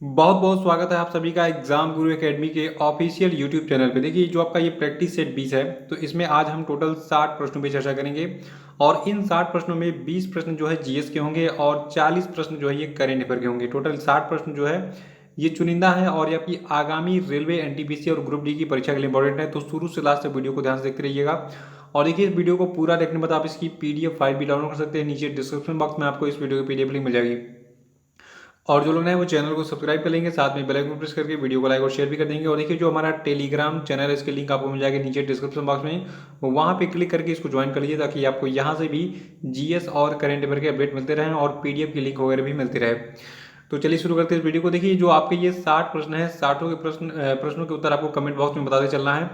बहुत बहुत स्वागत है आप सभी का एग्जाम गुरु एकेडमी के ऑफिशियल यूट्यूब चैनल पे। देखिए जो आपका ये प्रैक्टिस सेट 20 है, तो इसमें आज हम टोटल 60 प्रश्नों पे चर्चा करेंगे। और इन 60 प्रश्नों में 20 प्रश्न जो है जीएस के होंगे और 40 प्रश्न जो है ये करेंट अफेयर के होंगे। टोटल 60 प्रश्न जो है ये चुनिंदा है और ये आपकी आगामी रेलवे एनटीपीसी और ग्रुप डी की परीक्षा के लिए इंपॉर्टेंट है। तो शुरू से लास्ट तक वीडियो को ध्यान से देखते रहिएगा। और देखिए इस वीडियो को पूरा देखने के बाद आप इसकी पीडीएफ फाइल भी डाउनलोड कर सकते हैं। नीचे डिस्क्रिप्शन बॉक्स में आपको इस वीडियो की पीडीएफ लिंक मिल जाएगी। और जो लोग नए वो चैनल को सब्सक्राइब कर लेंगे, साथ में बेल आइकन प्रेस करके वीडियो को लाइक और शेयर भी कर देंगे। और देखिए जो हमारा टेलीग्राम चैनल है इसके लिंक आपको मिल जाएगा नीचे डिस्क्रिप्शन बॉक्स में, वहाँ पे क्लिक करके इसको ज्वाइन कर लीजिए ताकि आपको यहाँ से भी जीएस और करंट अफेयर के अपडेट मिलते रहें और पीडीएफ की लिंक वगैरह भी मिलती रहे। तो चलिए शुरू करते हैं इस वीडियो को। देखिए जो आपके ये 60 प्रश्न है, 60 के प्रश्नों के उत्तर आपको कमेंट बॉक्स में बताते चलना है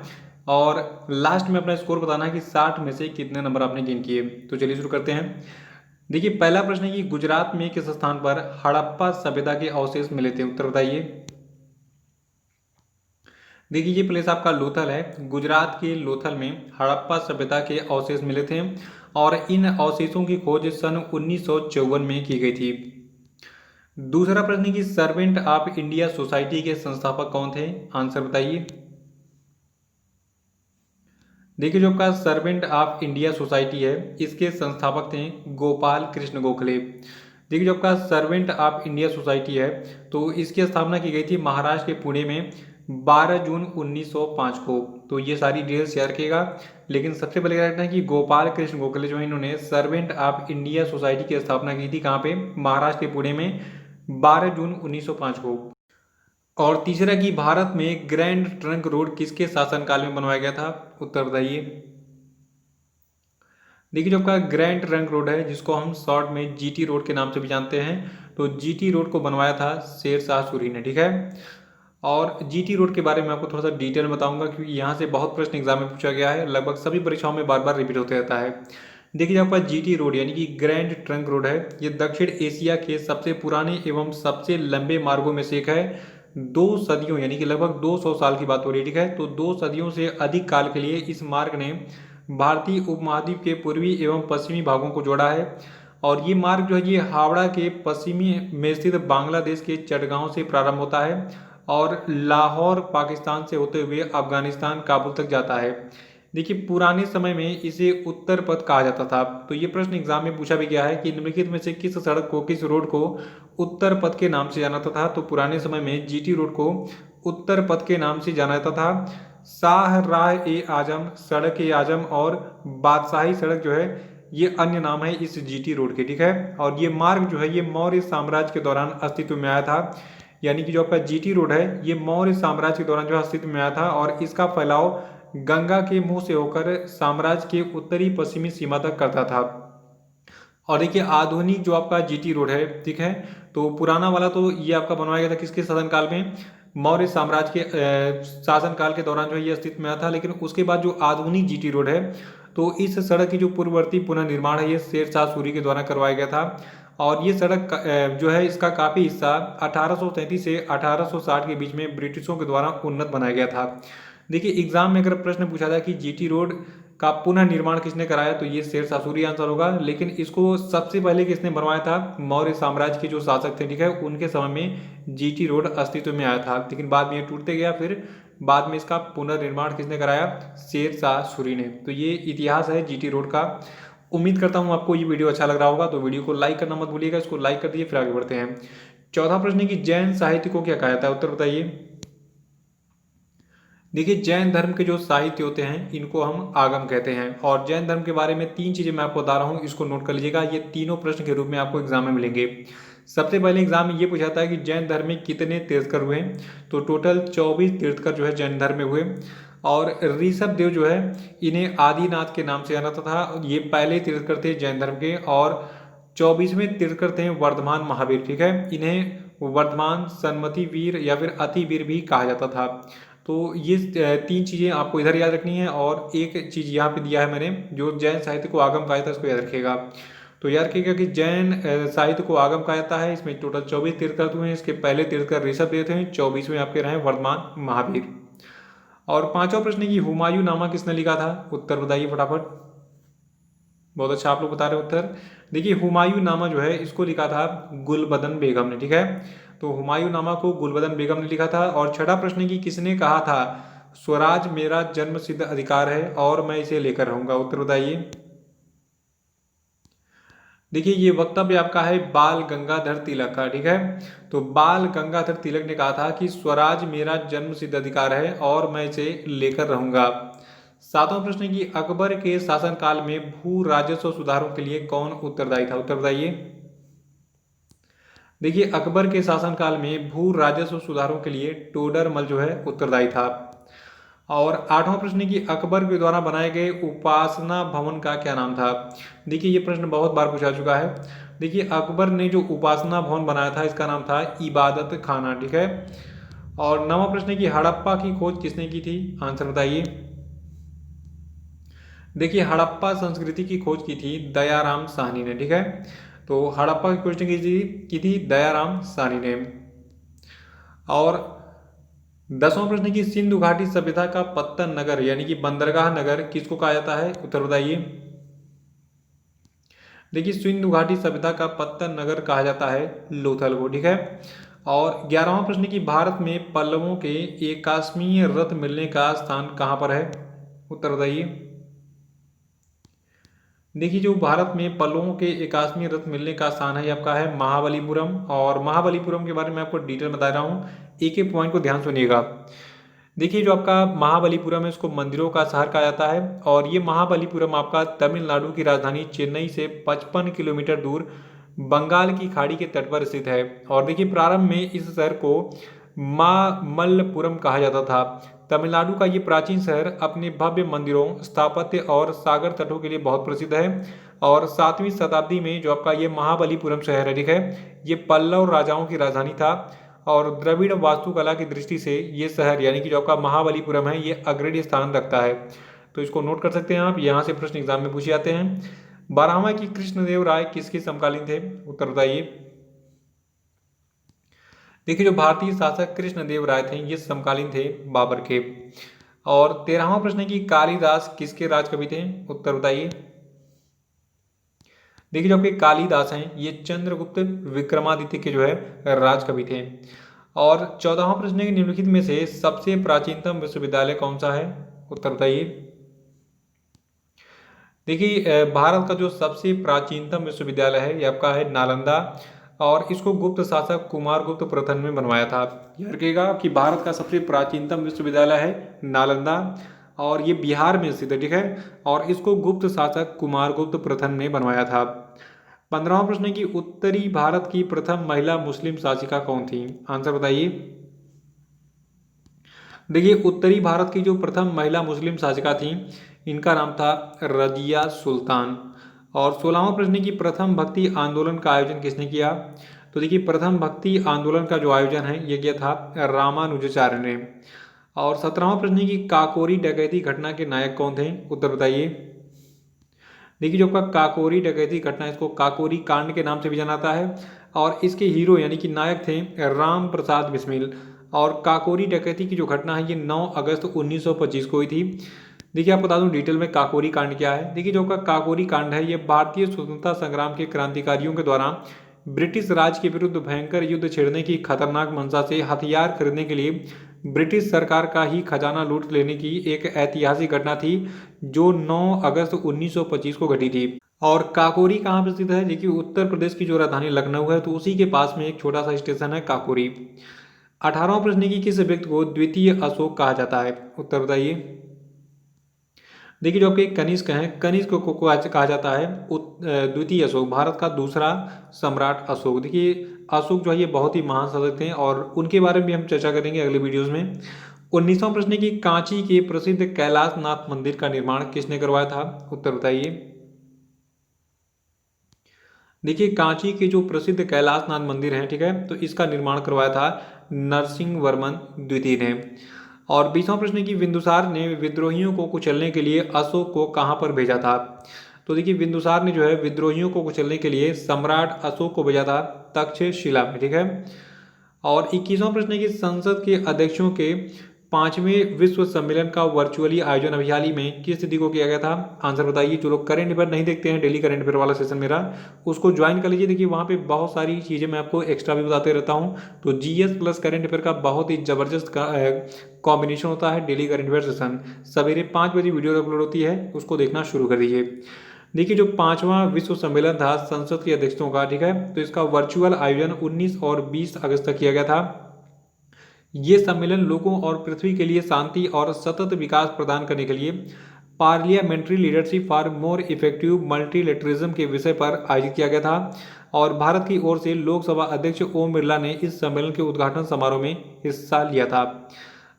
और लास्ट में अपना स्कोर बताना है कि 60 में से कितने नंबर आपने गेन किए। तो चलिए शुरू करते हैं। देखिए पहला प्रश्न है कि गुजरात में किस स्थान पर हड़प्पा सभ्यता के अवशेष मिले थे। उत्तर बताइए। देखिए ये प्लेस आपका लोथल है। गुजरात के लोथल में हड़प्पा सभ्यता के अवशेष मिले थे और इन अवशेषों की खोज सन 1954 में की गई थी। दूसरा प्रश्न है कि सर्वेंट ऑफ इंडिया सोसाइटी के संस्थापक कौन थे। आंसर बताइए। देखिए जो आपका सर्वेंट ऑफ इंडिया सोसाइटी है इसके संस्थापक थे गोपाल कृष्ण गोखले। देखिए जो आपका सर्वेंट ऑफ इंडिया सोसाइटी है तो इसकी स्थापना की गई थी महाराष्ट्र के पुणे में 12 जून 1905 को। तो ये सारी डिटेल्स शेयर किएगा, लेकिन सबसे पहले क्या कहना है कि गोपाल कृष्ण गोखले जो है इन्होंने सर्वेंट ऑफ इंडिया सोसाइटी की स्थापना की थी कहाँ पे, महाराष्ट्र के पुणे में 12 जून 1905 को। और तीसरा कि भारत में ग्रैंड ट्रंक रोड किसके शासनकाल में बनवाया गया था। उत्तर बताइए। देखिए जो आपका ग्रैंड ट्रंक रोड है जिसको हम शॉर्ट में जीटी रोड के नाम से भी जानते हैं, तो जीटी रोड को बनवाया था शेर शाह सूरी ने। ठीक है। और जीटी रोड के बारे में आपको थोड़ा सा डिटेल बताऊंगा क्योंकि यहाँ से बहुत प्रश्न एग्जाम में पूछा गया है, लगभग सभी परीक्षाओं में बार बार रिपीट होते रहता है। देखिए आपका जीटी रोड यानी कि ग्रैंड ट्रंक रोड है, ये दक्षिण एशिया के सबसे पुराने एवं सबसे लंबे मार्गों में से एक है। 2 सदियों यानी कि लगभग 200 साल की बात हो रही है। ठीक है। तो 2 सदियों से अधिक काल के लिए इस मार्ग ने भारतीय उपमहाद्वीप के पूर्वी एवं पश्चिमी भागों को जोड़ा है। और ये मार्ग जो है ये हावड़ा के पश्चिमी में स्थित बांग्लादेश के चटगांव से प्रारंभ होता है और लाहौर पाकिस्तान से होते हुए अफगानिस्तान काबुल तक जाता है। देखिए पुराने समय में इसे उत्तर पथ कहा जाता था। तो ये प्रश्न एग्जाम में पूछा भी गया है कि निम्नलिखित में से किस सड़क को, किस रोड को उत्तर पथ के नाम से जाना जाता था। तो पुराने समय में जीटी रोड को उत्तर पथ के नाम से जाना जाता था। शाह राह ए आजम, सड़क ए आजम और बादशाही सड़क जो है ये अन्य नाम है इस जीटी रोड के। ठीक है। और ये मार्ग जो है ये मौर्य साम्राज्य के दौरान अस्तित्व में आया था। यानी कि जो आपका जीटी रोड है ये मौर्य साम्राज्य के दौरान जो अस्तित्व में आया था और इसका फैलाव गंगा के मुंह से होकर साम्राज्य के उत्तरी पश्चिमी सीमा तक करता था। और देखिए आधुनिक जो आपका जीटी रोड है, ठीक है, तो पुराना वाला तो ये आपका बनवाया गया था किसके शासनकाल में, मौर्य साम्राज्य के शासनकाल के दौरान जो है ये अस्तित्व में आया था। लेकिन उसके बाद जो आधुनिक जीटी रोड है तो इस सड़क की जो पूर्ववर्ती पुनर्निर्माण है ये शेर शाह सूरी के द्वारा करवाया गया था। और ये सड़क जो है इसका काफ़ी हिस्सा 1833 से 1860 के बीच में ब्रिटिशों के द्वारा उन्नत बनाया गया था। देखिए एग्जाम में अगर प्रश्न पूछा था कि जीटी रोड का पुनः निर्माण किसने कराया तो ये शेर शाह सूरी आंसर होगा। लेकिन इसको सबसे पहले किसने बनवाया था, मौर्य साम्राज्य के जो शासक थे, ठीक है, उनके समय में जीटी रोड अस्तित्व में आया था। लेकिन बाद में ये टूटते गया, फिर बाद में इसका पुनर्निर्माण किसने कराया, शेर शाह सूरी ने। तो ये इतिहास है जीटी रोड का। उम्मीद करता हूँ आपको ये वीडियो अच्छा लग रहा होगा, तो वीडियो को लाइक करना मत भूलिएगा। इसको लाइक कर दीजिए, फिर आगे बढ़ते हैं। चौथा प्रश्न है कि जैन साहित्य को क्या कहा जाता है। उत्तर बताइए। देखिए जैन धर्म के जो साहित्य होते हैं इनको हम आगम कहते हैं। और जैन धर्म के बारे में 3 चीजें मैं आपको बता रहा हूँ, इसको नोट कर लीजिएगा। ये तीनों प्रश्न के रूप में आपको एग्जाम में मिलेंगे। सबसे पहले एग्जाम में ये पूछा था कि जैन धर्म में कितने तीर्थकर हुए, तो टोटल 24 तीर्थकर जो है जैन धर्म में हुए। और ऋषभ देव जो है इन्हें आदिनाथ के नाम से जाना जाता था, ये पहले तीर्थकर थे जैन धर्म के। और 24वें तीर्थकर थे वर्धमान महावीर। ठीक है, इन्हें वर्धमान, सन्मति वीर या फिर अति वीर भी कहा जाता था। तो ये 3 चीज़ें आपको इधर याद रखनी है। और एक चीज़ यहाँ पे दिया है मैंने, जो जैन साहित्य को आगम कहा जाता है इसको याद रखिएगा। तो याद रखिएगा कि जैन साहित्य को आगम कहा जाता है। इसमें टोटल 24 तीर्थकर हुए हैं। इसके पहले तीर्थकर ऋषभ देव थे, 24वें आपके रहे वर्धमान महावीर। और पांचवा प्रश्न है कि हुमायूं नामा किसने लिखा था। उत्तर बताइए फटाफट। बहुत अच्छा आप लोग बता रहे हो उत्तर। देखिए हुमायूं नामा जो है इसको लिखा था गुलबदन बेगम ने। ठीक है। तो हुमायूं नामा को गुलबदन बेगम ने लिखा था। और छठा प्रश्न है कि किसने कहा था स्वराज मेरा जन्मसिद्ध अधिकार है और मैं इसे लेकर रहूंगा? उत्तर बताइए। देखिए ये वक्तव्य आपका है बाल गंगाधर तिलक का, ठीक है। तो बाल गंगाधर तिलक ने कहा था कि स्वराज मेरा जन्मसिद्ध अधिकार है और मैं इसे लेकर रहूंगा। सातवां प्रश्न है कि अकबर के शासनकाल में भू राजस्व सुधारों के लिए कौन उत्तरदायी था? उत्तर बताइए। देखिए अकबर के शासनकाल में भू राजस्व सुधारों के लिए टोडरमल जो है उत्तरदायी था। और आठवां प्रश्न है कि अकबर के द्वारा बनाए गए उपासना भवन का क्या नाम था? देखिए ये प्रश्न बहुत बार पूछा चुका है। देखिए अकबर ने जो उपासना भवन बनाया था इसका नाम था इबादत खाना, ठीक है। और नवा प्रश्न है कि हड़प्पा की खोज किसने की थी? आंसर बताइए। देखिए हड़प्पा संस्कृति की खोज की थी दयाराम साहनी ने, ठीक है। तो हड़प्पा की खोज की थी दयाराम साहनी ने। और 10वां प्रश्न की सिंधु घाटी सभ्यता का पत्तन नगर यानी कि बंदरगाह नगर किसको कहा जाता है? उत्तर बताइए। देखिए सिंधु घाटी सभ्यता का पत्तन नगर कहा जाता है लोथल को, ठीक है। और 11वां प्रश्न की भारत में पल्लवों के एकास्मीय रथ मिलने का स्थान कहां पर है? उत्तर बताइए। देखिए जो भारत में पल्लवों के एकास्मीय रथ मिलने का स्थान है आपका है महाबलीपुरम। और महाबलीपुरम के बारे में आपको डिटेल बता रहा हूँ, एक एक पॉइंट को ध्यान सुनिएगा। देखिए जो आपका महाबलीपुरम है इसको मंदिरों का शहर कहा जाता है। और ये महाबलीपुरम आपका तमिलनाडु की राजधानी चेन्नई से 55 किलोमीटर दूर बंगाल की खाड़ी के तट पर स्थित है। और देखिए प्रारंभ में इस शहर को मामल्लपुरम कहा जाता था। तमिलनाडु का ये प्राचीन शहर अपने भव्य मंदिरों, स्थापत्य और सागर तटों के लिए बहुत प्रसिद्ध है। और 7वीं शताब्दी में जो आपका ये महाबलीपुरम शहर है, ठीक है, ये पल्लव राजाओं की राजधानी था। और द्रविड़ वास्तुकला की दृष्टि से ये शहर यानी कि जो आपका महाबलीपुरम है ये अग्रणी स्थान रखता है। तो इसको नोट कर सकते हैं आप, यहाँ से प्रश्न एग्जाम में पूछे जाते हैं। 12वां की कृष्णदेव राय किसके समकालीन थे? उत्तर बताइए। देखिए जो भारतीय शासक कृष्णदेव राय थे ये समकालीन थे बाबर के। और 13वां प्रश्न है कि कालिदास किसके राजकवि थे? उत्तर बताइए। देखिए जो आपके कालिदास हैं ये चंद्रगुप्त विक्रमादित्य के जो है राजकवि थे। और 14वां प्रश्न है कि निम्नलिखित में से सबसे प्राचीनतम विश्वविद्यालय कौन सा है? उत्तर बताइए। देखिए भारत का जो सबसे प्राचीनतम विश्वविद्यालय है ये आपका है नालंदा। और इसको गुप्त शासक कुमारगुप्त प्रथम ने बनवाया था। याद रखिएगा कि भारत का सबसे प्राचीनतम विश्वविद्यालय है नालंदा और ये बिहार में स्थित है, ठीक है। और इसको गुप्त शासक कुमारगुप्त प्रथम ने बनवाया था। 15वां प्रश्न है कि उत्तरी भारत की प्रथम महिला मुस्लिम शासिका कौन थी? आंसर बताइए। देखिए उत्तरी भारत की जो प्रथम महिला मुस्लिम शासिका थी इनका नाम था रजिया सुल्तान। और 16वां प्रश्न है कि प्रथम भक्ति आंदोलन का आयोजन किसने किया? तो देखिए प्रथम भक्ति आंदोलन का जो आयोजन है ये किया था रामानुजाचार्य ने। और 17वां प्रश्न है कि काकोरी डकैती घटना के नायक कौन थे? उत्तर बताइए। देखिए जो आपका काकोरी डकैती घटना इसको काकोरी कांड के नाम से भी जाना जाता है। और इसके हीरो यानी कि नायक थे राम प्रसाद बिस्मिल। और काकोरी डकैती की जो घटना है ये 9 अगस्त 1925 को हुई थी। देखिए आपको बता दूं डिटेल में काकोरी कांड क्या है। देखिए जो आपका काकोरी कांड है ये भारतीय स्वतंत्रता संग्राम के क्रांतिकारियों के द्वारा ब्रिटिश राज के विरुद्ध भयंकर युद्ध छेड़ने की खतरनाक मंशा से हथियार खरीदने के लिए ब्रिटिश सरकार का ही खजाना लूट लेने की एक ऐतिहासिक घटना थी जो 9 अगस्त 1925 को घटी थी। और काकोरी कहाँ पर स्थित है? देखिए उत्तर प्रदेश की जो राजधानी लखनऊ है तो उसी के पास में एक छोटा सा स्टेशन है काकोरी। 18वां प्रश्न की किस व्यक्ति को द्वितीय अशोक कहा जाता है? उत्तर बताइए। देखिए जो आपके कनिष्क हैं कनिष्क को कहा जाता है द्वितीय अशोक, भारत का दूसरा सम्राट अशोक। देखिए अशोक जो है ये बहुत ही महान शासक थे और उनके बारे में भी हम चर्चा करेंगे अगले वीडियोस में। 19वां प्रश्न है कि कांची के प्रसिद्ध कैलाशनाथ मंदिर का निर्माण किसने करवाया था? उत्तर बताइए। देखिए कांची के जो प्रसिद्ध कैलाशनाथ मंदिर है, ठीक है, तो इसका निर्माण करवाया था नरसिंह वर्मन द्वितीय ने। और 20वां प्रश्न है कि बिंदुसार ने विद्रोहियों को कुचलने के लिए अशोक को कहां पर भेजा था? तो देखिए बिंदुसार ने जो है विद्रोहियों को कुचलने के लिए सम्राट अशोक को भेजा था तक्षशिला में, ठीक है। और 21वां प्रश्न है कि संसद के अध्यक्षों के 5वें विश्व सम्मेलन का वर्चुअली आयोजन अभी हाल ही में किस तिथि को किया गया था? आंसर बताइए। जो लोग करंट अफेयर नहीं देखते हैं, डेली करंट अफेयर वाला सेशन मेरा, उसको ज्वाइन कर लीजिए। देखिए वहाँ पे बहुत सारी चीज़ें मैं आपको एक्स्ट्रा भी बताते रहता हूँ। तो जीएस प्लस करंट अफेयर का बहुत ही जबरदस्त कॉम्बिनेशन होता है डेली करंट अफेयर सेशन। सवेरे 5 बजे वीडियो अपलोड होती है, उसको देखना शुरू कर दीजिए। देखिए जो 5वां विश्व सम्मेलन था संसद के अध्यक्षों का, ठीक है, तो इसका वर्चुअल आयोजन 19 और 20 अगस्त तक किया गया था। ये सम्मेलन लोगों और पृथ्वी के लिए शांति और सतत विकास प्रदान करने के लिए parliamentary leadership for more effective multilateralism के विषय पर आयोजित किया गया था। और भारत की ओर से लोकसभा अध्यक्ष ओम बिरला ने इस सम्मेलन के उद्घाटन समारोह में हिस्सा लिया था।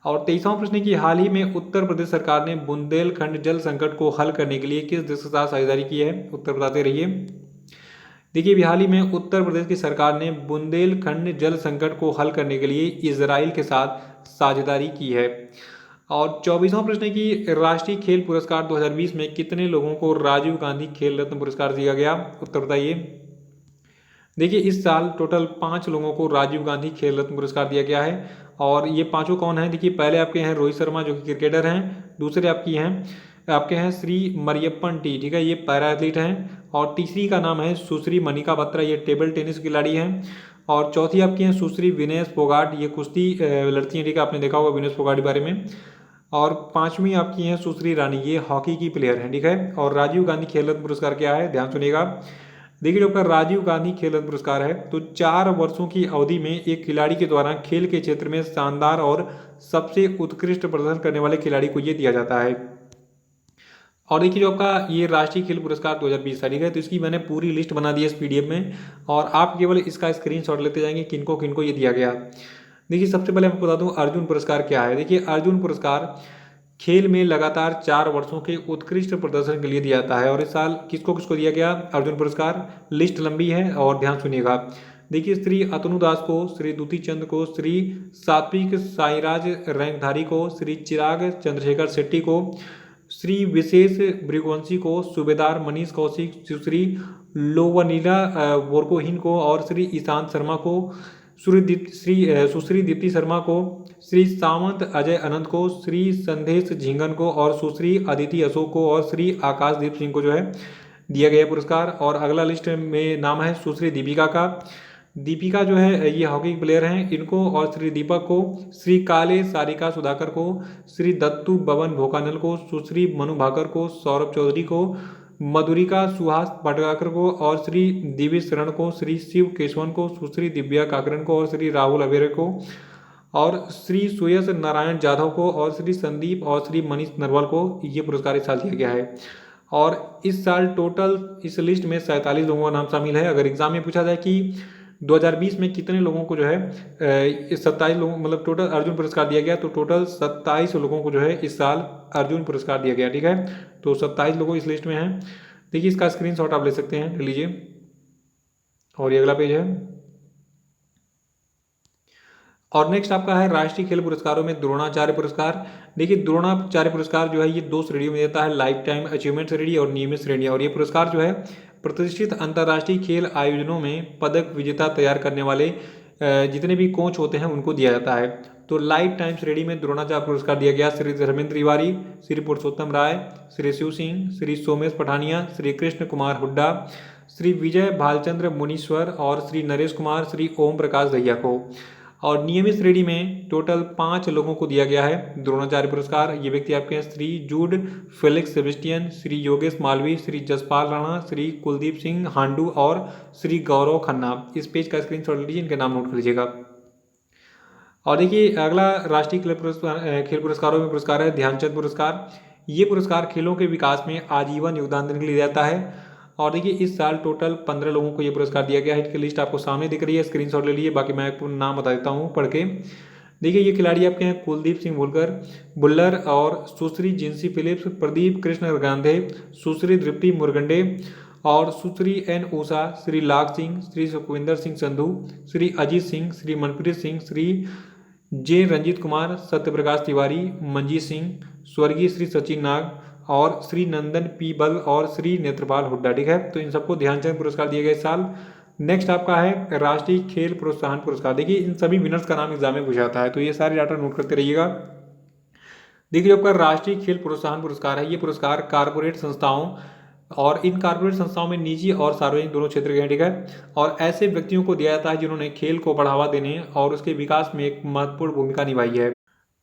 और 23वां प्रश्न की हाल ही में उत्तर प्रदेश सरकार ने बुंदेलखंड जल संकट को हल करने के लिए किस देश के साथ साझेदारी की है? उत्तर बताते रहिए। देखिए अभी हाल ही में उत्तर प्रदेश की सरकार ने बुंदेलखंड जल संकट को हल करने के लिए इजराइल के साथ साझेदारी की है। और 24वां प्रश्न है कि राष्ट्रीय खेल पुरस्कार 2020 में कितने लोगों को राजीव गांधी खेल रत्न पुरस्कार दिया गया? उत्तर बताइए। देखिए इस साल टोटल 5 लोगों को राजीव गांधी खेल रत्न पुरस्कार दिया गया है। और ये पांचों कौन हैं? देखिए पहले आपके हैं रोहित शर्मा जो कि क्रिकेटर हैं, दूसरे आपके हैं श्री मरियप्पन टी, ठीक है, ये पैरा एथलीट हैं। और तीसरी का नाम है सुश्री मनिका बत्रा, ये टेबल टेनिस खिलाड़ी हैं। और चौथी आपकी हैं सुश्री विनेश फोगाट, ये कुश्ती लड़ती हैं, ठीक है, आपने देखा होगा विनेश फोगाट के बारे में। और पांचवी आपकी हैं सुश्री रानी, ये हॉकी की प्लेयर हैं, ठीक है। और राजीव गांधी खेल रत्न पुरस्कार क्या है? ध्यान सुनिएगा। देखिए जो आपका राजीव गांधी खेल रत्न पुरस्कार है तो 4 वर्षों की अवधि में एक खिलाड़ी के द्वारा खेल के क्षेत्र में शानदार और सबसे उत्कृष्ट प्रदर्शन करने वाले खिलाड़ी को ये दिया जाता है। और देखिए जो आपका ये राष्ट्रीय खेल पुरस्कार 2020 तारीख है, तो इसकी मैंने पूरी लिस्ट बना दी है इस पीडीएफ में, और आप केवल इसका स्क्रीनशॉट लेते जाएंगे किनको किनको ये दिया गया। देखिए सबसे पहले आपको बता दूं अर्जुन पुरस्कार क्या है। देखिए अर्जुन पुरस्कार खेल में लगातार 4 वर्षों के उत्कृष्ट प्रदर्शन के लिए दिया जाता है। और इस साल किसको किसको दिया गया अर्जुन पुरस्कार? लिस्ट लंबी है और ध्यान सुनिएगा। देखिए श्री अतनु दास को, श्री दुती चंद को, श्री सात्विक साईराज रैंकधारी को, श्री चिराग चंद्रशेखर शेट्टी को, श्री विशेष भृगुवंशी को, सूबेदार मनीष कौशिक, सुश्री लोवनीला बोरगोहिन को, और श्री ईशांत शर्मा को, सुश्री दीप्ति शर्मा को, श्री सावंत अजय अनंत को, श्री संदेश झिंगन को, और सुश्री अदिति अशोक को, और श्री आकाशदीप सिंह को जो है दिया गया पुरस्कार। और अगला लिस्ट में नाम है सुश्री दीपिका का। दीपिका जो है ये हॉकी प्लेयर हैं, इनको, और श्री दीपक को, श्री काले सारिका सुधाकर को, श्री दत्तू बबन भोकानल को, सुश्री मनु भाकर को, सौरभ चौधरी को, मधुरिका सुहास पाटगाकर को, और श्री दिविज शरण को, श्री शिव केशवन को, सुश्री दिव्या काकरन को, और श्री राहुल अवेरे को, और श्री सुयश नारायण जाधव को, और श्री संदीप और श्री मनीष नरवाल को ये पुरस्कार इस साल दिया गया है। और इस साल टोटल इस लिस्ट में 47 लोगों का नाम शामिल है। अगर एग्जाम में पूछा जाए कि 2020 में कितने लोगों को जो है 27 लोगों मतलब टोटल अर्जुन पुरस्कार दिया गया, तो टोटल 27 लोगों को जो है इस साल अर्जुन पुरस्कार दिया गया, ठीक है। तो 27 लोगों इस लिस्ट में हैं। देखिए इसका स्क्रीनशॉट आप ले सकते हैं, ले लीजिए। और ये अगला पेज है। और नेक्स्ट आपका है राष्ट्रीय खेल पुरस्कारों में द्रोणाचार्य पुरस्कार। देखिए द्रोणाचार्य पुरस्कार जो है ये 2 श्रेणियों में देता है, लाइफ टाइम अचीवमेंट श्रेणी और नियमित श्रेणी। और ये पुरस्कार जो है प्रतिष्ठित अंतर्राष्ट्रीय खेल आयोजनों में पदक विजेता तैयार करने वाले जितने भी कोच होते हैं उनको दिया जाता है। तो लाइफ टाइम श्रेणी में द्रोणाचार्य पुरस्कार दिया गया श्री धर्मेंद्र तिवारी, श्री पुरुषोत्तम राय, श्री शिव सिंह, श्री सोमेश पठानिया, श्री कृष्ण कुमार हुड्डा, श्री विजय भालचंद्र मुनीश्वर, और श्री नरेश कुमार, श्री ओम प्रकाश दहिया को। और नियमित श्रेणी में टोटल 5 लोगों को दिया गया है द्रोणाचार्य पुरस्कार। ये व्यक्ति आपके हैं श्री जूड फेलिक्स सेबेस्टियन, श्री योगेश मालवी, श्री जसपाल राणा, श्री कुलदीप सिंह हांडू, और श्री गौरव खन्ना। इस पेज का स्क्रीनशॉट लीजिए, इनके नाम नोट कर लीजिएगा। और देखिए अगला राष्ट्रीय खेल पुरस्कारों में पुरस्कार है ध्यानचंद पुरस्कार। ये पुरस्कार खेलों के विकास में आजीवन योगदान देने के लिए दिया जाता है। और देखिए इस साल टोटल 15 लोगों को ये पुरस्कार दिया गया है। इसकी लिस्ट आपको सामने दिख रही है, स्क्रीनशॉट ले लीजिए। बाकी मैं आपको नाम बता देता हूँ पढ़ के। देखिए ये खिलाड़ी आपके हैं कुलदीप सिंह बुल्लर, और सुश्री जिंसी फिलिप्स, प्रदीप कृष्ण गांधे, सुश्री दृप्ति मुरगंडे, और सुश्री एन ऊषा, श्री लाख सिंह, श्री सुखविंदर सिंह संधू, श्री अजीत सिंह, श्री मनप्रीत सिंह, श्री जे रंजीत कुमार, सत्यप्रकाश तिवारी, मंजीत सिंह, स्वर्गीय श्री सचिन नाग, और श्री नंदन पी बल, और श्री नेत्रपाल हुड्डा, ठीक है। तो इन सबको ध्यानचंद पुरस्कार दिए गए इस साल। नेक्स्ट आपका है राष्ट्रीय खेल प्रोत्साहन पुरस्कार। देखिए इन सभी विनर्स का नाम एग्जाम में पूछा जाता है, तो ये सारे डाटा नोट करते रहिएगा। देखिए, जो आपका राष्ट्रीय खेल प्रोत्साहन पुरस्कार है, ये पुरस्कार कारपोरेट संस्थाओं और इन कारपोरेट संस्थाओं में निजी और सार्वजनिक दोनों क्षेत्र के हैं, ठीक है। और ऐसे व्यक्तियों को दिया जाता है जिन्होंने खेल को बढ़ावा देने और उसके विकास में एक महत्वपूर्ण भूमिका निभाई है।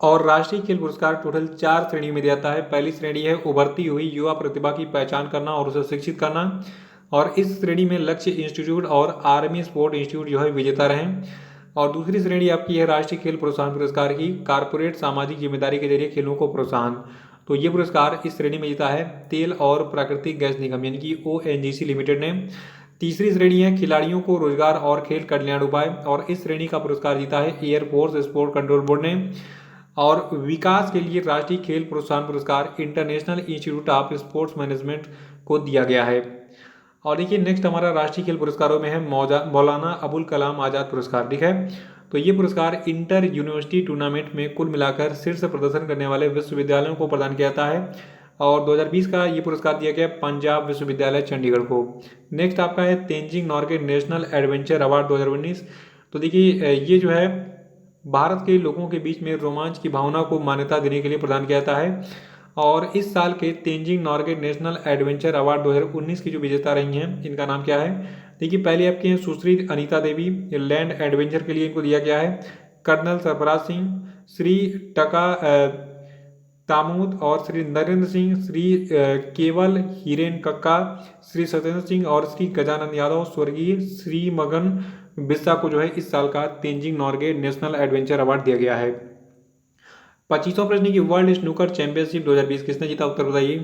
और राष्ट्रीय खेल पुरस्कार टोटल 4 श्रेणी में दिया जाता है। पहली श्रेणी है उभरती हुई युवा प्रतिभा की पहचान करना और उसे शिक्षित करना, और इस श्रेणी में लक्ष्य इंस्टीट्यूट और आर्मी स्पोर्ट इंस्टीट्यूट जो है विजेता रहे। और दूसरी श्रेणी आपकी है राष्ट्रीय खेल प्रोत्साहन पुरस्कार की, कारपोरेट सामाजिक जिम्मेदारी के जरिए खेलों को प्रोत्साहन। तो ये पुरस्कार इस श्रेणी में जीता है तेल और प्राकृतिक गैस निगम यानी कि ONGC लिमिटेड ने। तीसरी श्रेणी है खिलाड़ियों को रोजगार और खेल कल्याण उपाय, और इस श्रेणी का पुरस्कार जीता है एयरफोर्स स्पोर्ट कंट्रोल बोर्ड ने। और विकास के लिए राष्ट्रीय खेल प्रोत्साहन पुरस्कार international institute of sports management को दिया गया है। और देखिए नेक्स्ट हमारा राष्ट्रीय खेल पुरस्कारों में है मौलाना अबुल कलाम आज़ाद पुरस्कार, ठीक है। तो ये पुरस्कार इंटर यूनिवर्सिटी टूर्नामेंट में कुल मिलाकर शीर्ष प्रदर्शन करने वाले विश्वविद्यालयों को प्रदान किया जाता है, और 2020 का ये पुरस्कार दिया गया पंजाब विश्वविद्यालय चंडीगढ़ को। नेक्स्ट आपका है Tenzing Norgay national adventure award 2019। तो देखिए ये जो है भारत के लोगों के बीच में रोमांच की भावना को मान्यता देने के लिए प्रदान किया जाता है। और इस साल के Tenzing Norgay national adventure award 2019 की जो विजेता रही हैं, इनका नाम क्या है। देखिए पहले आपके हैं सुश्री अनीता देवी, लैंड एडवेंचर के लिए इनको दिया गया है। कर्नल सरफराज सिंह, श्री टका तामूद और श्री नरेंद्र सिंह, श्री केवल हिरेन कक्का, श्री सत्येंद्र सिंह और श्री गजानंद यादव, स्वर्गीय श्री मगन बिस्सा को जो है इस साल का Tenzing Norgay national adventure award दिया गया है। 25वां प्रश्न की वर्ल्ड स्नूकर चैंपियनशिप 2020 किसने जीता, उत्तर बताइए।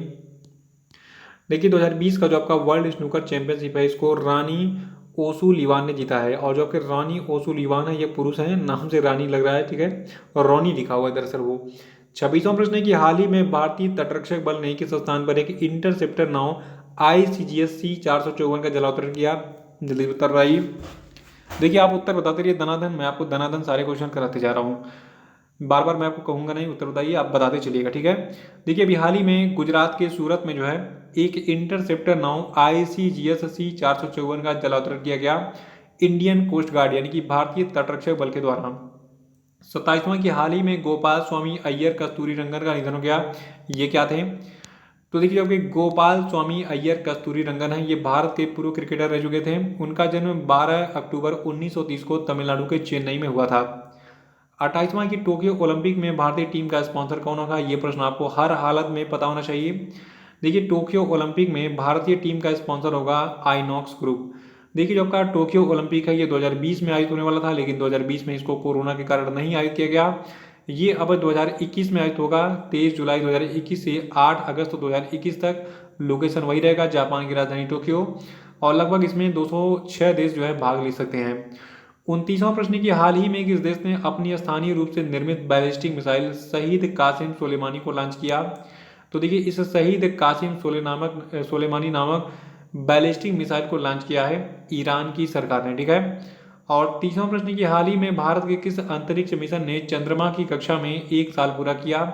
देखिए 2020 का जो आपका वर्ल्ड स्नूकर चैंपियनशिप है, इसको रानी ओसू लीवान ने जीता है। और जो आपके रानी ओसू लीवान है, ये पुरुष है, नाम से रानी लग रहा है, ठीक है, और रोनी लिखा हुआ है दरअसल वो। 26वां प्रश्न है कि हाल ही में भारतीय तटरक्षक बल ने किस स्थान पर एक इंटरसेप्टर नाव ICGS C454 का जलावतरण किया, जल्दी उत्तर बताइए। देखिए आप उत्तर बताते रहिए दनादन, मैं आपको दनादन सारे क्वेश्चन कराते जा रहा हूँ, बार बार मैं आपको कहूंगा नहीं, उत्तर बताइए, आप बताते चलिएगा, ठीक है। देखिए अभी हाल ही में गुजरात के सूरत में जो है एक इंटरसेप्टर नाव ICGS C454 का जलावतरण किया गया इंडियन कोस्ट गार्ड यानी कि भारतीय तटरक्षक बल के द्वारा। 27वां की हाल ही में गोपाल स्वामी अय्यर कस्तूरी रंगन का निधन हो गया, ये क्या थे। तो देखिए आपके गोपाल स्वामी अय्यर कस्तूरी रंगन है, ये भारत के पूर्व क्रिकेटर रह चुके थे। उनका जन्म 12 अक्टूबर 1930 को तमिलनाडु के चेन्नई में हुआ था। 28वां की टोक्यो ओलंपिक में भारतीय टीम का स्पॉन्सर कौन होगा, ये प्रश्न आपको हर हालत में पता होना चाहिए। देखिए टोक्यो ओलंपिक में भारतीय टीम का स्पॉन्सर होगा आइनॉक्स ग्रुप। देखिए जो आपका टोक्यो ओलंपिक है, ये 2020 में आयोजित होने वाला था, लेकिन 2020 में इसको कोरोना के कारण नहीं आयोजित किया गया। ये अब 2021 में आयोजित होगा, 23 जुलाई 2021 से 8 अगस्त 2021 तक। लोकेशन वही रहेगा, जापान की राजधानी टोक्यो, और लगभग इसमें 206 देश जो है भाग ले सकते हैं। 29वां प्रश्न की हाल ही में किस देश ने अपनी स्थानीय रूप से निर्मित बैलिस्टिक मिसाइल शहीद कासिम सुलेमानी को लॉन्च किया। तो देखिए इस शहीद कासिम सुलेमानी नामक बैलिस्टिक मिसाइल को लॉन्च किया है ईरान की सरकार ने, ठीक है। और 30वां प्रश्न की हाल ही में भारत के किस अंतरिक्ष मिशन ने चंद्रमा की कक्षा में 1 साल पूरा किया।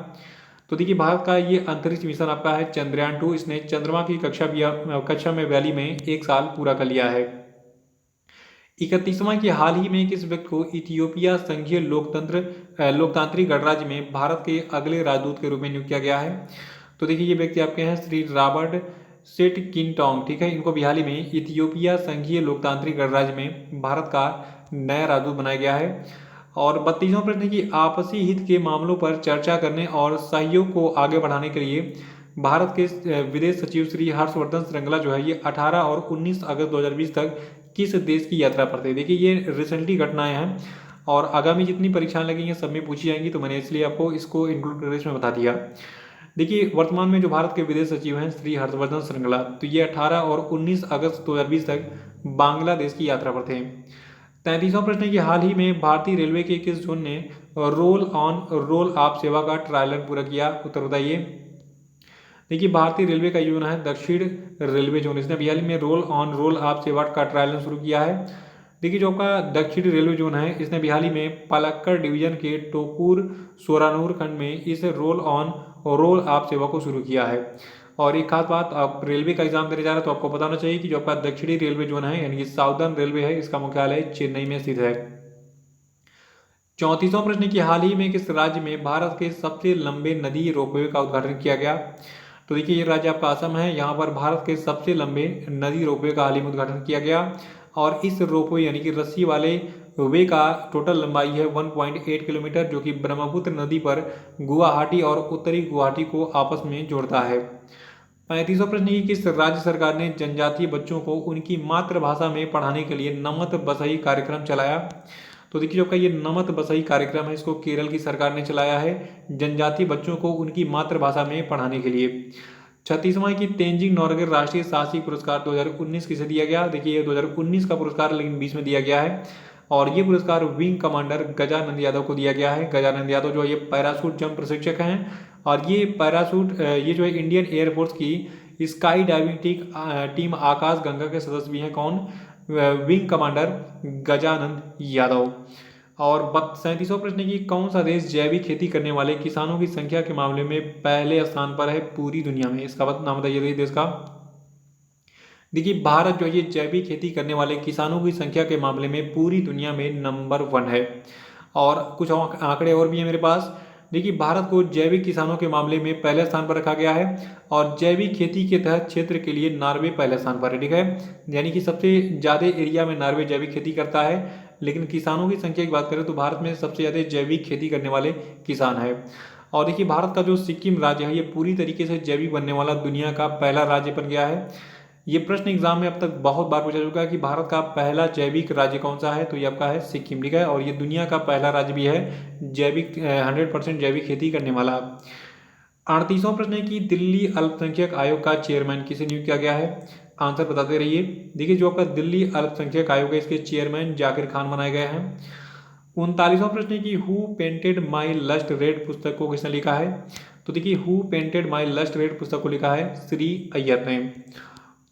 तो देखिए भारत का ये अंतरिक्ष मिशन आपका है चंद्रयान 2, इसने चंद्रमा की कक्षा में वैली में 1 साल पूरा कर लिया है। 31वां की हाल ही में किस व्यक्ति को इथियोपिया संघीय लोकतांत्रिक गणराज्य में भारत के अगले राजदूत के रूप में नियुक्त किया गया है। तो देखिए ये व्यक्ति आपके हैं श्री रॉबर्ट सेटकिनटोंग, ठीक है, इनको भी हाल ही में इथियोपिया संघीय लोकतांत्रिक गणराज्य में भारत का नया राजदूत बनाया गया है। और 32वां प्रश्न की आपसी हित के मामलों पर चर्चा करने और सहयोग को आगे बढ़ाने के लिए भारत के विदेश सचिव श्री हर्षवर्धन श्रृंगला जो है ये 18 और 19 अगस्त 2020 तक किस देश की यात्रा पर थे। देखिए ये रिसेंटली घटनाएं हैं और आगामी जितनी परीक्षाएं लगेंगी सब में पूछी जाएंगी, तो मैंने इसलिए आपको इसको इंक्लूड करके इसमें बता दिया। देखिए वर्तमान में जो भारत के विदेश सचिव हैं श्री हर्षवर्धन श्रृंगला, तो ये 18 और 19 अगस्त 2020 तक बांग्लादेश की यात्रा पर थे। 33वां प्रश्न की हाल ही में भारतीय रेलवे के किस जोन ने रोल ऑन रोल ऑफ सेवा का ट्रायल रन पूरा किया, उत्तर बताइए। देखिए भारतीय रेलवे का जोन है दक्षिण रेलवे जोन, इसने हाल ही में रोल ऑन रोल ऑफ सेवा का ट्रायल रन शुरू किया है। देखिए जो आपका दक्षिणी रेलवे जोन है, इसने हाल ही में पलक्कड़ डिवीजन के टोकूर सोरानूर खंड में इस रोल ऑन रोल ऑफ सेवा को शुरू किया है। और एक खास बात, आप रेलवे का एग्जाम देने जा रहे हैं तो आपको पता होना चाहिए कि जो आपका दक्षिणी रेलवे जोन है यानी कि साउदर्न रेलवे है, इसका मुख्यालय चेन्नई में स्थित है। 34वां प्रश्न कि हाल ही में किस राज्य में भारत के सबसे लंबे नदी रोपवे का उद्घाटन किया गया। तो देखिए ये राज्य आपका असम है। यहाँ पर भारत के सबसे लंबे नदी रोपवे का हाल ही में उद्घाटन किया गया और इस रोपवे यानी कि रस्सी वाले वे का टोटल लंबाई है 1.8 किलोमीटर, जो कि ब्रह्मपुत्र नदी पर गुवाहाटी और उत्तरी गुवाहाटी को आपस में जोड़ता है। 35वां प्रश्न कि किस राज्य सरकार ने जनजातीय बच्चों को उनकी मातृभाषा में पढ़ाने के लिए नमत बसई कार्यक्रम चलाया। तो देखिए जो का ये नमत बसई कार्यक्रम है इसको केरल की सरकार ने चलाया है जनजातीय बच्चों को उनकी मातृभाषा में पढ़ाने के लिए। 36वां कि तेंजिंग नोरगे राष्ट्रीय साहसिक पुरस्कार 2019 किसे दिया गया। देखिए 2019 का पुरस्कार लेकिन 20 में दिया गया है और ये पुरस्कार विंग कमांडर गजानंद यादव को दिया गया है। गजानंद यादव जो ये पैराशूट जंप प्रशिक्षक हैं और ये जो है इंडियन एयरफोर्स की स्काई डाइविंग टीम आकाश गंगा के सदस्य भी हैं। कौन? Wing commander Gajanand Yadav. और 37वां प्रश्न की कौन सा देश जैविक खेती करने वाले किसानों की संख्या के मामले में पहले स्थान पर है पूरी दुनिया में। इसका नाम बताइए देश का। देखिए भारत जो है ये जैविक खेती करने वाले किसानों की संख्या के मामले में पूरी दुनिया में नंबर 1 है। और कुछ आंकड़े और भी हैं मेरे पास। देखिए भारत को जैविक किसानों के मामले में पहले स्थान पर रखा गया है और जैविक खेती के तहत क्षेत्र के लिए नॉर्वे पहले स्थान पर है। ठीक है, यानी कि सबसे ज़्यादा एरिया में नॉर्वे जैविक खेती करता है, लेकिन किसानों की संख्या की बात करें तो भारत में सबसे ज़्यादा जैविक खेती करने वाले किसान है। और देखिए भारत का जो सिक्किम राज्य है ये पूरी तरीके से जैविक बनने वाला दुनिया का पहला राज्य बन गया है। ये प्रश्न एग्जाम में अब तक बहुत बार पूछा चुका है कि भारत का पहला जैविक राज्य कौन सा है, तो ये आपका है सिक्किम। ठीक है, और ये दुनिया का पहला राज्य भी है जैविक 100% जैविक खेती करने वाला। 38वां प्रश्न है कि दिल्ली अल्पसंख्यक आयोग का चेयरमैन किसे नियुक्त किया गया है। आंसर बताते रहिए। देखिए जो आपका दिल्ली अल्पसंख्यक आयोग है इसके चेयरमैन जाकिर खान बनाए गए हैं। 39वां प्रश्न है कि who painted my lust red पुस्तक को किसने लिखा है। तो देखिए who painted my lust red पुस्तक को लिखा है श्री अय्यर ने।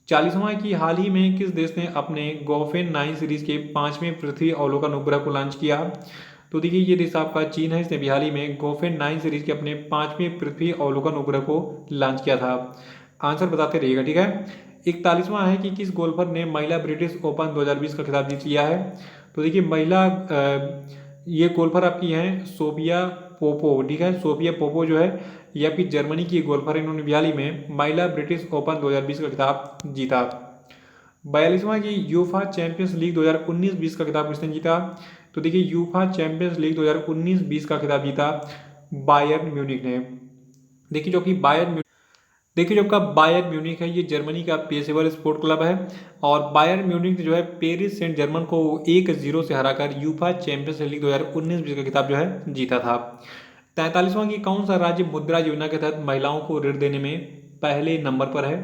40वां कि हाल ही में किस देश ने अपने गोफेन 9 सीरीज के 5वें पृथ्वी अवलोकन उपग्रह को लॉन्च किया। तो देखिए ये देश आपका चीन है। इसने भी हाल ही में गोफेन 9 सीरीज के अपने 5वें पृथ्वी अवलोकन उपग्रह को लॉन्च किया था। आंसर बताते रहिएगा। ठीक है, 41वां है कि किस गोल्फर ने महिला ब्रिटिश ओपन 2020 का खिताब जीत लिया है। तो देखिए महिला ये गोल्फर आपकी हैं सोफिया पोपो। ठीक है, सोफिया पोपो जो है ये आपकी जर्मनी की गोल्फर, इन्होंने भी हाल ही में महिला ब्रिटिश ओपन 2020 का खिताब जीता। 42वां की यूफा चैंपियंस लीग 2019-20 का खिताब किसने जीता। तो देखिए यूफा चैंपियंस लीग 2019-20 का खिताब जीता बायर्न म्यूनिख ने। देखिए जो कि बायर्न म्यूनिख है ये जर्मनी का पेशेवर स्पोर्ट क्लब है और बायर्न म्यूनिख जो है पेरिस सेंट जर्मन को 1-0 से हराकर यूफा चैंपियंस लीग 2019-20 का खिताब जो है जीता था। 43वां की कौन सा राज्य मुद्रा योजना के तहत महिलाओं को ऋण देने में पहले नंबर पर है।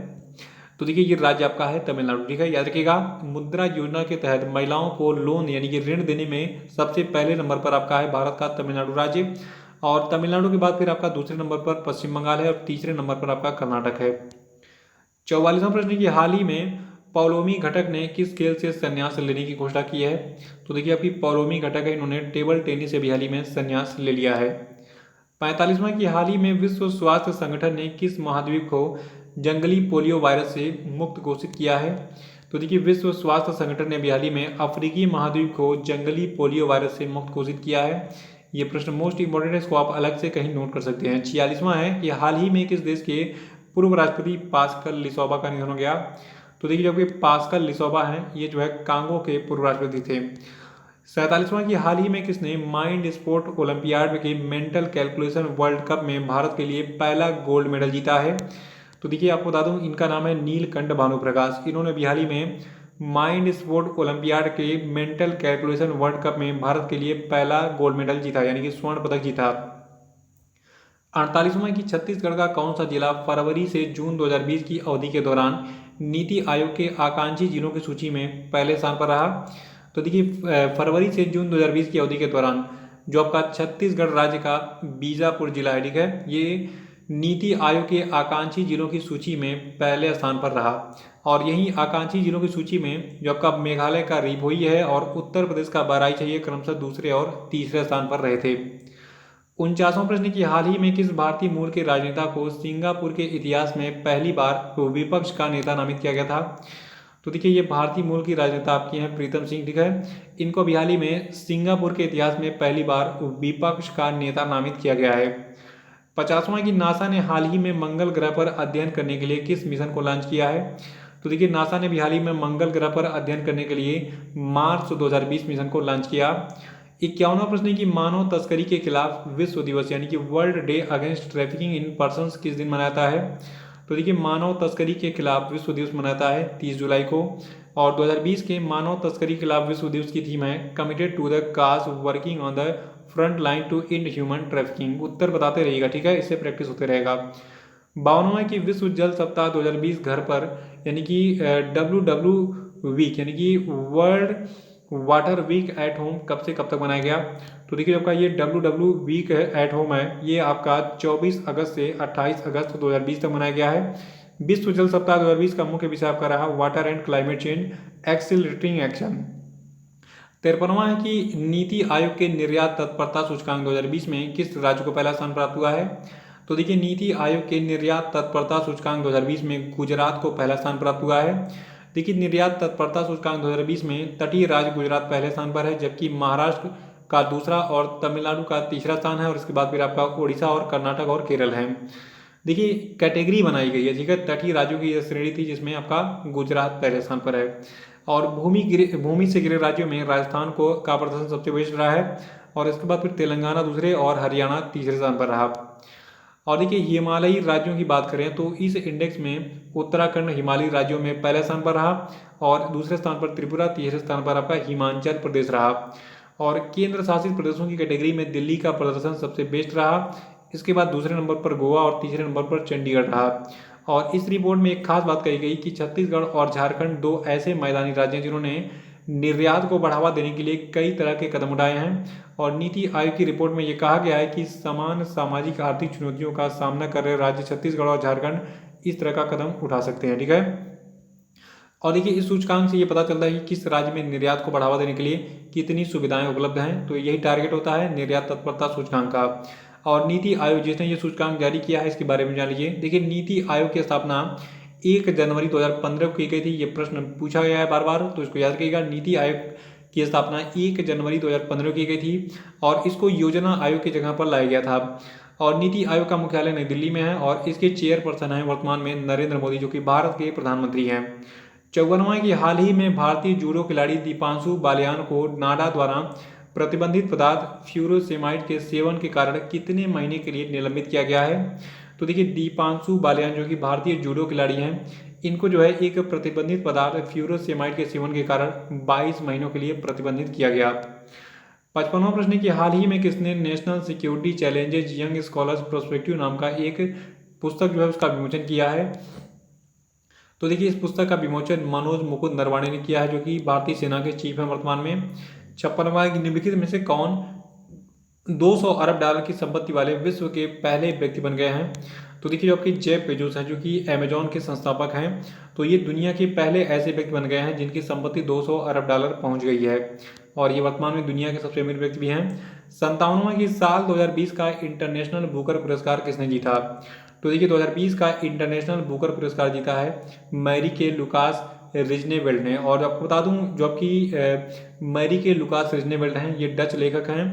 तो देखिए ये राज्य आपका है तमिलनाडु। ठीक है, याद रखिएगा मुद्रा योजना के तहत महिलाओं को लोन यानी कि ऋण देने में सबसे पहले नंबर पर आपका है भारत का तमिलनाडु राज्य। और तमिलनाडु के बाद फिर आपका दूसरे नंबर पर पश्चिम बंगाल है और तीसरे नंबर पर आपका कर्नाटक है। 44वां प्रश्न की हाल ही में पौलोमी घटक ने किस खेल से संन्यास लेने की घोषणा की है। तो देखिए आपकी पौलोमी घटक है, इन्होंने टेबल टेनिस से भी हाल ही में संन्यास ले लिया है। 45वां की हाल ही में विश्व स्वास्थ्य संगठन ने किस महाद्वीप को जंगली पोलियो वायरस से मुक्त घोषित किया है। तो देखिए विश्व स्वास्थ्य संगठन ने भी हाल ही में अफ्रीकी महाद्वीप को जंगली पोलियो वायरस से मुक्त घोषित किया है। ये प्रश्न मोस्ट इंपॉर्टेंट है, इसको आप अलग से कहीं नोट कर सकते हैं। 46वां है कि हाल ही में किस देश के पूर्व राष्ट्रपति पास्कल लिसोबा का निधन हो गया। तो देखिए जो कि पास्कल लिसोबा हैं ये जो है कांगो के पूर्व राष्ट्रपति थे। 47वां की हाल ही में किसने माइंड स्पोर्ट ओलंपियाड के मेंटल कैलकुलेशन वर्ल्ड कप में भारत के लिए पहला गोल्ड मेडल जीता है। तो देखिए आपको बता दूं इनका नाम है नीलकंठ भानुप्रकाश। इन्होंने भी हाल ही में माइंड स्पोर्ट ओलंपियाड के मेंटल कैलकुलेशन वर्ल्ड कप में भारत के लिए पहला गोल्ड मेडल जीता यानी कि स्वर्ण पदक जीता। 48वां की छत्तीसगढ़ का कौन सा जिला फरवरी से जून 2020 की अवधि के दौरान नीति आयोग के आकांक्षी जिलों की सूची में पहले स्थान पर रहा। तो देखिए फरवरी से जून 2020 की अवधि के दौरान जो आपका छत्तीसगढ़ राज्य का बीजापुर जिला है, ठीक है, ये नीति आयोग के आकांक्षी जिलों की सूची में पहले स्थान पर रहा। और यही आकांक्षी जिलों की सूची में जो आपका मेघालय का रिभोई है और उत्तर प्रदेश का बहराइच है ये क्रमशः दूसरे और तीसरे स्थान पर रहे थे। 49वां प्रश्न की हाल ही में किस भारतीय मूल के राजनेता को सिंगापुर के इतिहास में पहली बार विपक्ष का नेता नामित किया गया था। तो देखिए ये भारतीय मूल की राजनेता आपकी हैं प्रीतम सिंह, ठीक है। इनको अभी हाल ही में सिंगापुर के इतिहास में पहली बार विपक्ष का नेता नामित किया गया है। 50वां की नासा ने हाल ही में मंगल ग्रह पर अध्ययन करने के लिए किस मिशन को लॉन्च किया है? तो देखिए नासा ने भी हाल ही में मंगल ग्रह पर अध्ययन करने के लिए मार्च 2020 मिशन को लॉन्च किया। 51वां प्रश्न है कि मानव तस्करी के खिलाफ विश्व दिवस यानी कि world day against trafficking in persons किस दिन मनाता है? तो देखिए मानव तस्करी के खिलाफ विश्व दिवस मनाता है 30 जुलाई को। और 2020 के मानव तस्करी के खिलाफ विश्व दिवस की थीम है committed to the cause working on the front line to end human trafficking. उत्तर बताते रहिएगा, ठीक है, इससे प्रैक्टिस होते रहेगा। 52वां की विश्व जल सप्ताह 2020 घर पर यानी कि WW वीक यानी कि world water week at home कब से कब तक मनाया गया? तो देखिए आपका ये WW वीक एट होम है, ये आपका 24 अगस्त से 28 अगस्त 2020 तक मनाया गया है। विश्व जल सप्ताह 2020 का मुख्य विषय आपका रहा water and climate change accelerating action. 53वां है कि नीति आयोग के निर्यात तत्परता सूचकांक 2020 में किस राज्य को पहला स्थान प्राप्त हुआ है? तो देखिए नीति आयोग के निर्यात तत्परता सूचकांक 2020 में गुजरात को पहला स्थान प्राप्त हुआ है। देखिए निर्यात तत्परता सूचकांक 2020 में तटीय राज्य गुजरात पहले स्थान पर है, जबकि महाराष्ट्र का दूसरा और तमिलनाडु का तीसरा स्थान है, और इसके बाद फिर आपका उड़ीसा और कर्नाटक और केरल है। देखिए कैटेगरी बनाई गई है, ठीक है, तटीय राज्यों की यह श्रेणी थी जिसमें आपका गुजरात पहले स्थान पर है। और भूमि से घिरे राज्यों में राजस्थान को का प्रदर्शन सबसे बेस्ट रहा है, और इसके बाद फिर तेलंगाना दूसरे और हरियाणा तीसरे स्थान पर रहा। और देखिए हिमालयी राज्यों की बात करें तो इस इंडेक्स में उत्तराखंड हिमालयी राज्यों में पहले स्थान पर रहा, और दूसरे स्थान पर त्रिपुरा, तीसरे स्थान पर आपका हिमाचल प्रदेश रहा। और केंद्र शासित प्रदेशों की कैटेगरी में दिल्ली का प्रदर्शन सबसे बेस्ट रहा, इसके बाद दूसरे नंबर पर गोवा और तीसरे नंबर पर चंडीगढ़ रहा। और इस रिपोर्ट में एक खास बात कही गई कि छत्तीसगढ़ और झारखंड दो ऐसे मैदानी राज्य हैं जिन्होंने निर्यात को बढ़ावा देने के लिए कई तरह के कदम उठाए हैं। और नीति आयोग की रिपोर्ट में ये कहा गया है कि समान सामाजिक आर्थिक चुनौतियों का सामना कर रहे राज्य छत्तीसगढ़ और झारखंड इस तरह का कदम उठा सकते हैं, ठीक है। और देखिए इस सूचकांक से ये पता चलता है कि किस राज्य में निर्यात को बढ़ावा देने के लिए कितनी सुविधाएं उपलब्ध हैं, तो यही टारगेट होता है निर्यात तत्परता सूचकांक का। और नीति आयोग जिसने ये सूचकांक जारी किया है इसके बारे में जान लीजिए। देखिए नीति आयोग की स्थापना 1 जनवरी 2015 को की गई थी, ये प्रश्न पूछा गया है बार बार, तो इसको याद रखिएगा। नीति आयोग की स्थापना 1 जनवरी 2015 की गई थी, और इसको योजना आयोग की जगह पर लाया गया था। और नीति आयोग का मुख्यालय नई दिल्ली में है, और इसके चेयरपर्सन हैं वर्तमान में नरेंद्र मोदी, जो कि भारत के प्रधानमंत्री हैं। 54वां की हाल ही में भारतीय जूडो खिलाड़ी दीपांशु बालियान को नाडा द्वारा प्रतिबंधित पदार्थ फ्यूरोसेमाइड के सेवन के कारण कितने महीने के लिए निलंबित किया गया है? तो देखिए दीपांशु बालियान जो कि भारतीय जूडो खिलाड़ी हैं, इनको जो है एक प्रतिबंधित पदार्थ फ्यूरोसेमाइड के सेवन के कारण 22 महीनों के लिए प्रतिबंधित किया गया। 55वां प्रश्न की हाल ही में किसने national security challenges young scholars prospective नाम का एक पुस्तक जो है उसका विमोचन किया है? तो देखिए इस पुस्तक का विमोचन मनोज मुकुंद नरवाणे ने किया है, जो कि भारतीय सेना के चीफ हैं वर्तमान में। 56वां निम्नलिखित में से कौन 200 अरब डॉलर की संपत्ति वाले विश्व के पहले व्यक्ति बन गए हैं? तो देखिए जो आपकी जेफ बेजोस हैं, जो कि अमेजॉन के संस्थापक हैं, तो ये दुनिया के पहले ऐसे व्यक्ति बन गए हैं जिनकी संपत्ति 200 अरब डॉलर पहुंच गई है, और ये वर्तमान में दुनिया के सबसे अमीर व्यक्ति भी हैं। 57वां की साल 2020 का इंटरनेशनल बुकर पुरस्कार किसने जीता? तो देखिए 2020 का इंटरनेशनल बुकर पुरस्कार जीता है मैरी के लुकास रिजनेवेल्ड ने। और आपको बता दूं जो आपकी मैरी के लुकास रिजनेवेल्ड हैं ये डच लेखक हैं,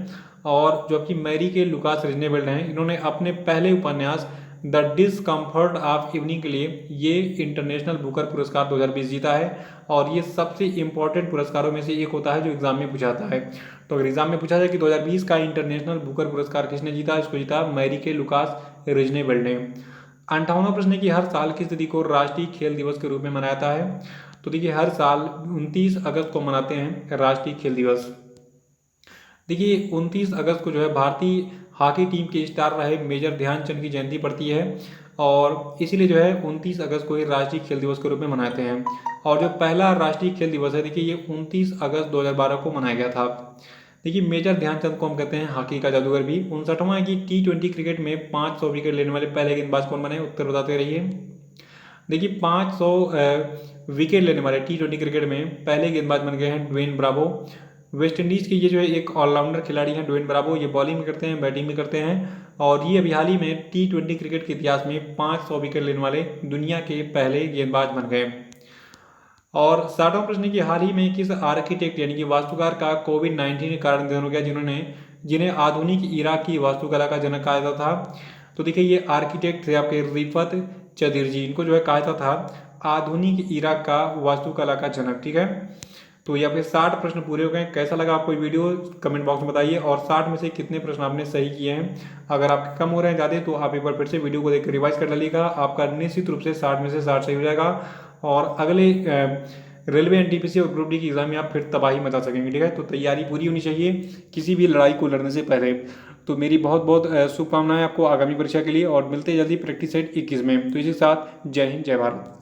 और जो आपकी मैरी के लुकास रिजनेवेल्ड हैं इन्होंने अपने पहले उपन्यास द डिसकम्फर्ट ऑफ इवनिंग के लिए ये इंटरनेशनल बुकर पुरस्कार 2020 जीता है। और ये सबसे इंपॉर्टेंट पुरस्कारों में से एक होता है जो एग्जाम में पूछा जाता है। तो अगर एग्जाम में पूछा जाए कि 2020 का इंटरनेशनल बुकर पुरस्कार किसने जीता, इसको जीता मैरी के लुकास रिजनेवेल्ड ने। 58वां प्रश्न है कि हर साल किस तिथि को राष्ट्रीय खेल दिवस के रूप में मनाया जाता है? तो देखिए हर साल 29 अगस्त को मनाते हैं राष्ट्रीय खेल दिवस। देखिए 29 अगस्त को जो है भारतीय हॉकी टीम के स्टार रहे मेजर ध्यानचंद की जयंती पड़ती है, और इसीलिए जो है 29 अगस्त को ही राष्ट्रीय खेल दिवस के रूप में मनाते हैं। और जो पहला राष्ट्रीय खेल दिवस है देखिए ये 29 अगस्त 2012 को मनाया गया था। देखिए मेजर ध्यानचंद को हम कहते हैं हॉकी का जादूगर भी। 59वां है कि T20 क्रिकेट में 500 विकेट लेने वाले पहले गेंदबाज कौन बने? उत्तर बताते रहिए। देखिए 500 विकेट लेने वाले T20 क्रिकेट में पहले गेंदबाज बन गए हैं ड्वेन ब्रावो। वेस्ट इंडीज़ के ये जो है एक ऑलराउंडर खिलाड़ी हैं ड्वेन ब्रावो, ये बॉलिंग भी करते हैं बैटिंग भी करते हैं, और ये अभी हाल ही में T20 क्रिकेट के इतिहास में 500 विकेट लेने वाले दुनिया के पहले गेंदबाज बन गए। और 60वां प्रश्न है कि हाल ही में किस आर्किटेक्ट यानी कि वास्तुकार का कोविड-19 के कारण निधन हो गया जिन्हें आधुनिक इराक की वास्तुकला का जनक कहा जाता था। तो देखिए ये आर्किटेक्ट थे आपके रिफत चदिरजी, इनको जो है कहा जाता था आधुनिक इराक का वास्तुकला का जनक। ठीक है, तो ये आपके 60 प्रश्न पूरे हो गए। कैसा लगा आपको ये वीडियो कमेंट बॉक्स में बताइए, और 60 में से कितने प्रश्न आपने सही किए हैं। अगर आपके कम हो रहे हैं ज़्यादा तो आप एक बार फिर से वीडियो को देख रिवाइज कर डालिएगा, आपका निश्चित रूप से 60 में से 60 सही हो जाएगा और अगले रेलवे एनटीपीसी और ग्रुप डी की एग्जाम में आप फिर तबाही मचा सकेंगे। ठीक है, तो तैयारी पूरी होनी चाहिए किसी भी लड़ाई को लड़ने से पहले। तो मेरी बहुत बहुत शुभकामनाएं आपको आगामी परीक्षा के लिए, और मिलते हैं जल्दी प्रैक्टिस सेट 21 में। तो इसी के साथ जय हिंद जय भारत।